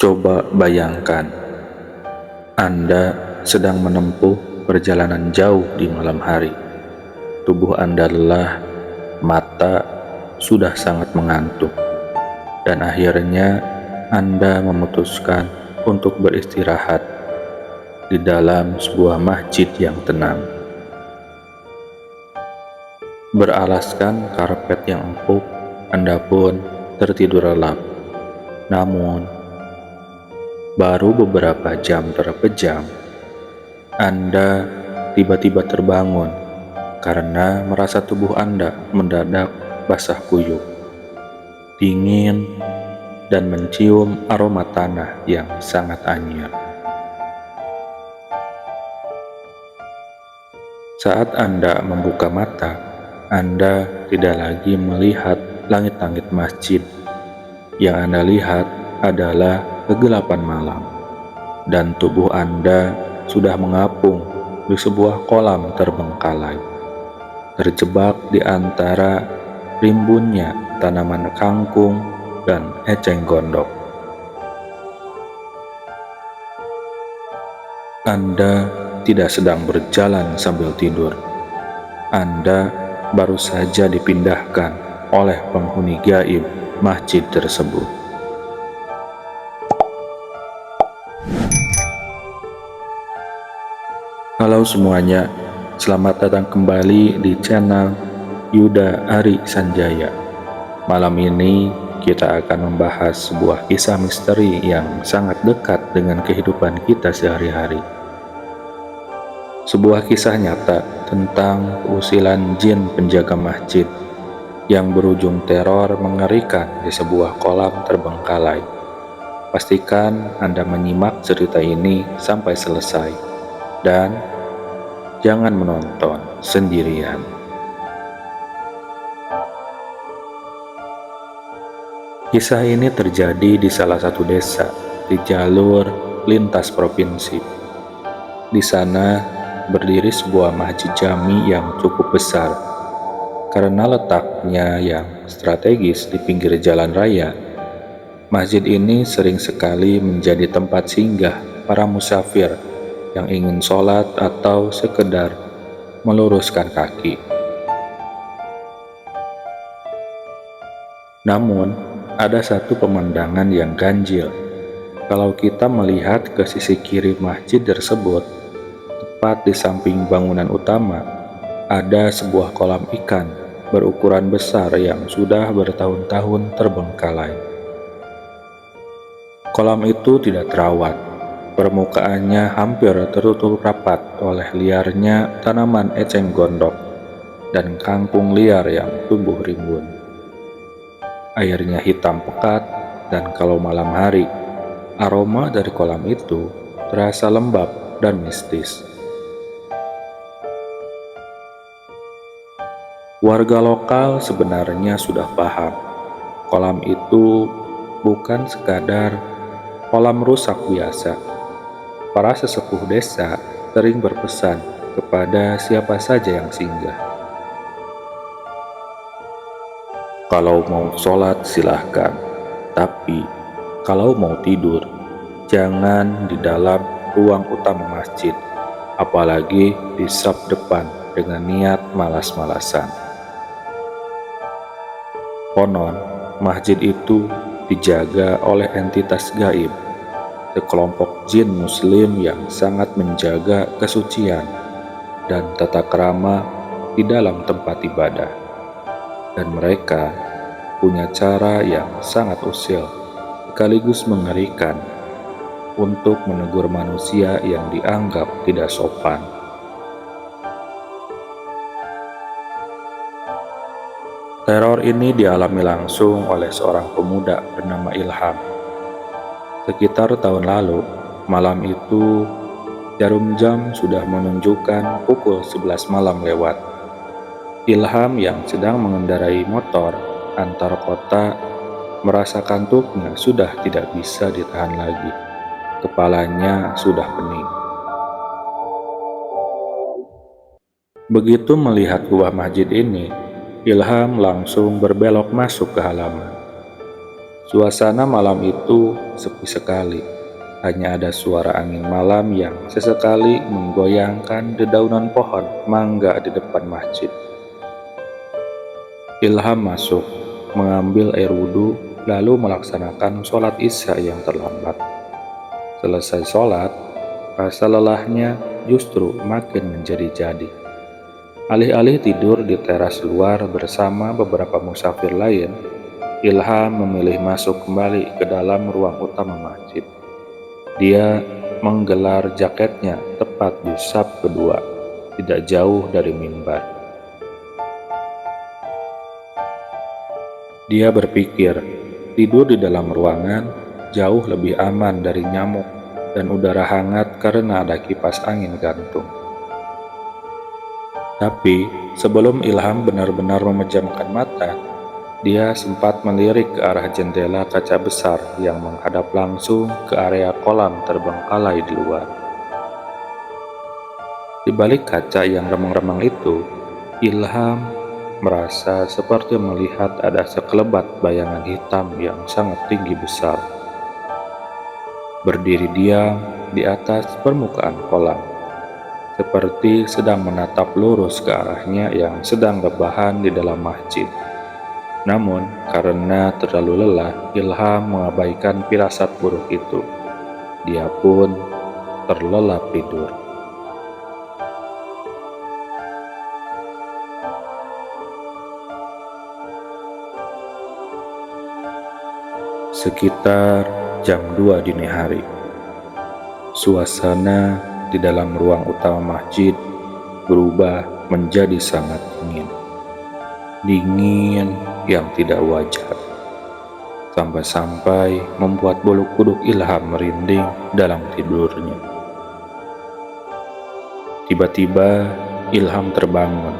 Coba bayangkan, Anda sedang menempuh perjalanan jauh di malam hari. Tubuh Anda lelah, mata sudah sangat mengantuk, dan akhirnya Anda memutuskan untuk beristirahat di dalam sebuah masjid yang tenang. Beralaskan karpet yang empuk, Anda pun tertidur lelap. Namun, baru beberapa jam terpejam, Anda tiba-tiba terbangun karena merasa tubuh Anda mendadak basah kuyup, dingin, dan mencium aroma tanah yang sangat anyir. Saat Anda membuka mata, Anda tidak lagi melihat langit-langit masjid. Yang Anda lihat adalah kegelapan malam, dan tubuh Anda sudah mengapung di sebuah kolam terbengkalai, terjebak di antara rimbunnya tanaman kangkung dan eceng gondok. Anda tidak sedang berjalan sambil tidur. Anda baru saja dipindahkan oleh penghuni gaib masjid tersebut. Halo semuanya, selamat datang kembali di channel Yuda Ari Sanjaya. Malam ini kita akan membahas sebuah kisah misteri yang sangat dekat dengan kehidupan kita sehari-hari. Sebuah kisah nyata tentang usilan jin penjaga masjid yang berujung teror mengerikan di sebuah kolam terbengkalai. Pastikan Anda menyimak cerita ini sampai selesai dan jangan menonton sendirian. Kisah ini terjadi di salah satu desa di jalur lintas provinsi. Di sana berdiri sebuah masjid jami yang cukup besar. Karena letaknya yang strategis di pinggir jalan raya, masjid ini sering sekali menjadi tempat singgah para musafir yang ingin sholat atau sekedar meluruskan kaki. Namun, ada satu pemandangan yang ganjil. Kalau kita melihat ke sisi kiri masjid tersebut, tepat di samping bangunan utama, ada sebuah kolam ikan berukuran besar yang sudah bertahun-tahun terbengkalai. Kolam itu tidak terawat, permukaannya hampir tertutup rapat oleh liarnya tanaman eceng gondok dan kangkung liar yang tumbuh rimbun. Airnya hitam pekat, dan kalau malam hari, aroma dari kolam itu terasa lembab dan mistis. Warga lokal sebenarnya sudah paham, kolam itu bukan sekadar kolam rusak biasa. Para sesepuh desa sering berpesan kepada siapa saja yang singgah. Kalau mau sholat silahkan, tapi kalau mau tidur, jangan di dalam ruang utama masjid, apalagi di saf depan dengan niat malas-malasan. Konon, masjid itu dijaga oleh entitas gaib, sekelompok jin muslim yang sangat menjaga kesucian dan tata krama di dalam tempat ibadah. Dan mereka punya cara yang sangat usil, sekaligus mengerikan, untuk menegur manusia yang dianggap tidak sopan. Teror ini dialami langsung oleh seorang pemuda bernama Ilham. Sekitar tahun lalu, malam itu jarum jam sudah menunjukkan pukul 11 malam lewat. Ilham yang sedang mengendarai motor antar kota merasa kantuknya sudah tidak bisa ditahan lagi. Kepalanya sudah pening. Begitu melihat buah masjid ini, Ilham langsung berbelok masuk ke halaman. Suasana malam itu sepi sekali. Hanya ada suara angin malam yang sesekali menggoyangkan dedaunan pohon mangga di depan masjid. Ilham masuk, mengambil air wudhu, lalu melaksanakan sholat Isya yang terlambat. Selesai sholat, rasa lelahnya justru makin menjadi-jadi. Alih-alih tidur di teras luar bersama beberapa musafir lain, Ilham memilih masuk kembali ke dalam ruang utama masjid. Dia menggelar jaketnya tepat di saf kedua, tidak jauh dari mimbar. Dia berpikir, tidur di dalam ruangan jauh lebih aman dari nyamuk dan udara hangat karena ada kipas angin gantung. Tapi sebelum Ilham benar-benar memejamkan mata, dia sempat melirik ke arah jendela kaca besar yang menghadap langsung ke area kolam terbengkalai di luar. Di balik kaca yang remang-remang itu, Ilham merasa seperti melihat ada sekelebat bayangan hitam yang sangat tinggi besar. Berdiri diam di atas permukaan kolam, seperti sedang menatap lurus ke arahnya yang sedang rebahan di dalam masjid. Namun, karena terlalu lelah, Ilham mengabaikan firasat buruk itu. Dia pun terlelap tidur. Sekitar jam 2 dini hari, suasana di dalam ruang utama masjid berubah menjadi sangat dingin. Dingin yang tidak wajar, sampai-sampai membuat bulu kuduk Ilham merinding dalam tidurnya. Tiba-tiba Ilham terbangun,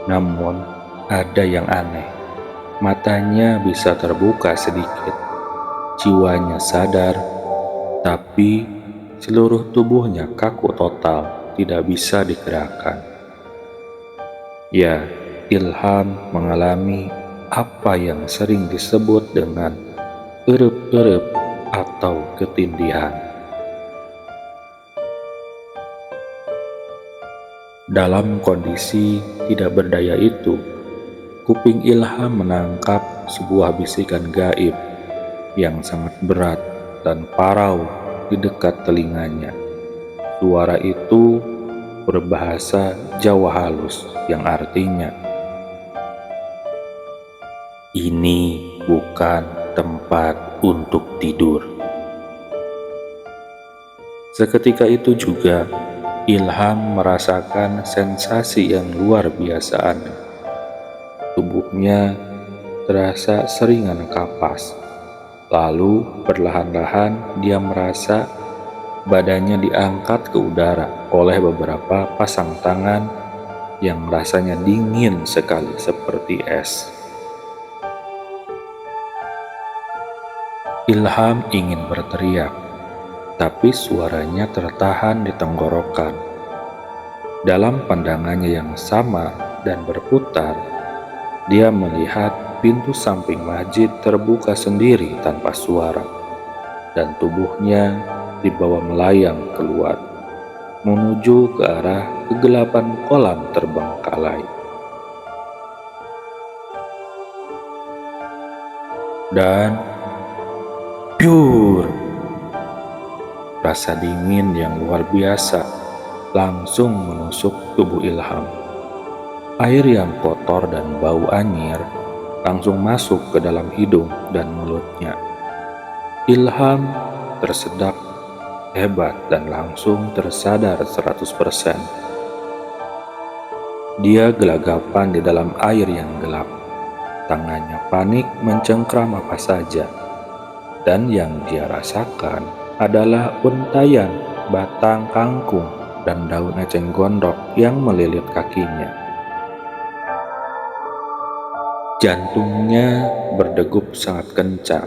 namun ada yang aneh. Matanya bisa terbuka sedikit, jiwanya sadar, tapi seluruh tubuhnya kaku total, tidak bisa digerakkan. Ya, Ilham mengalami apa yang sering disebut dengan erup-erup atau ketindihan. Dalam kondisi tidak berdaya itu, kuping Ilham menangkap sebuah bisikan gaib yang sangat berat dan parau di dekat telinganya. Suara itu berbahasa Jawa halus yang artinya, "Ini bukan tempat untuk tidur." Seketika itu juga Ilham merasakan sensasi yang luar biasa aneh. Tubuhnya terasa seringan kapas. Lalu perlahan-lahan dia merasa badannya diangkat ke udara oleh beberapa pasang tangan yang rasanya dingin sekali seperti es. Ilham ingin berteriak, tapi suaranya tertahan di tenggorokan. Dalam pandangannya yang samar dan berputar, dia melihat pintu samping masjid terbuka sendiri tanpa suara, dan tubuhnya dibawa melayang keluar, menuju ke arah kegelapan kolam terbengkalai. Dan piur, rasa dingin yang luar biasa langsung menusuk tubuh Ilham. Air yang kotor dan bau anyir langsung masuk ke dalam hidung dan mulutnya. Ilham tersedak hebat dan langsung tersadar 100%. Dia gelagapan di dalam air yang gelap. Tangannya panik mencengkram apa saja. Dan yang dia rasakan adalah untayan batang kangkung dan daun eceng gondok yang melilit kakinya. Jantungnya berdegup sangat kencang.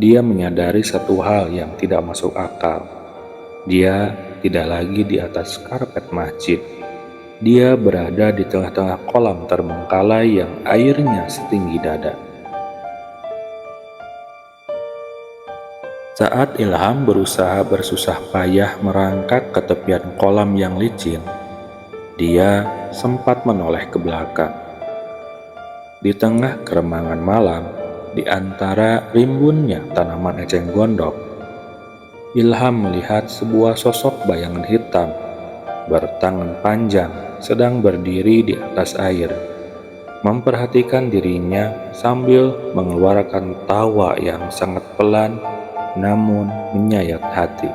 Dia menyadari satu hal yang tidak masuk akal. Dia tidak lagi di atas karpet masjid. Dia berada di tengah-tengah kolam terbengkalai yang airnya setinggi dada. Saat Ilham berusaha bersusah payah merangkak ke tepian kolam yang licin, dia sempat menoleh ke belakang. Di tengah keremangan malam, di antara rimbunnya tanaman eceng gondok, Ilham melihat sebuah sosok bayangan hitam bertangan panjang sedang berdiri di atas air, memperhatikan dirinya sambil mengeluarkan tawa yang sangat pelan namun menyayat hati.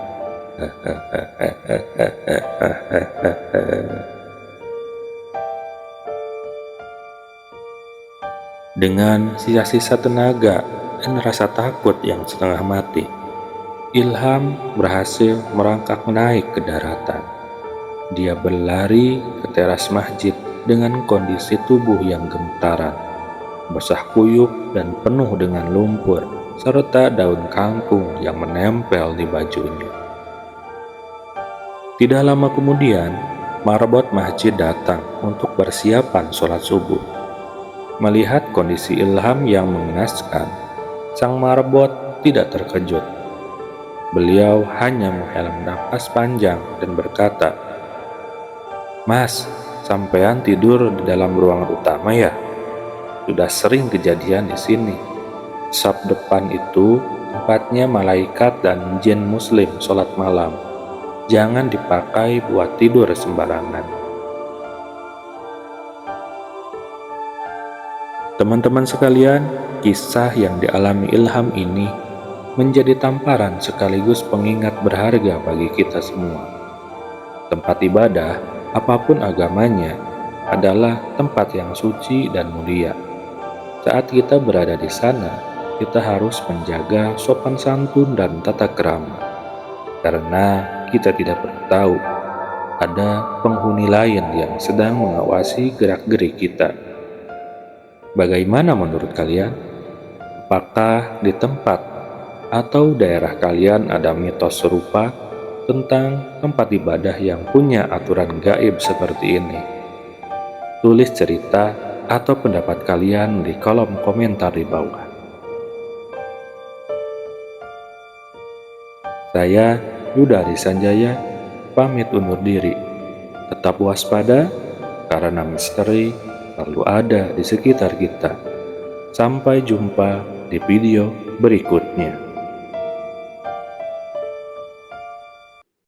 Dengan sisa-sisa tenaga dan rasa takut yang setengah mati, Ilham berhasil merangkak naik ke daratan. Dia berlari ke teras masjid dengan kondisi tubuh yang gemetaran, basah kuyup dan penuh dengan lumpur, serta daun kangkung yang menempel di bajunya. Tidak lama kemudian, marbot masjid datang untuk persiapan sholat subuh. Melihat kondisi Ilham yang mengenaskan, sang marbot tidak terkejut. Beliau hanya menghela napas panjang dan berkata, "Mas, sampean tidur di dalam ruangan utama ya? Sudah sering kejadian di sini. Saf depan itu tempatnya malaikat dan jin muslim sholat malam. Jangan dipakai buat tidur sembarangan." Teman-teman sekalian, kisah yang dialami Ilham ini menjadi tamparan sekaligus pengingat berharga bagi kita semua. Tempat ibadah, apapun agamanya, adalah tempat yang suci dan mulia. Saat kita berada di sana, kita harus menjaga sopan santun dan tata krama, karena kita tidak pernah tahu ada penghuni lain yang sedang mengawasi gerak-gerik kita. Bagaimana menurut kalian? Apakah di tempat atau daerah kalian ada mitos serupa tentang tempat ibadah yang punya aturan gaib seperti ini? Tulis cerita atau pendapat kalian di kolom komentar di bawah. Saya, Yuda Sanjaya, pamit undur diri. Tetap waspada, karena misteri selalu ada di sekitar kita. Sampai jumpa di video berikutnya.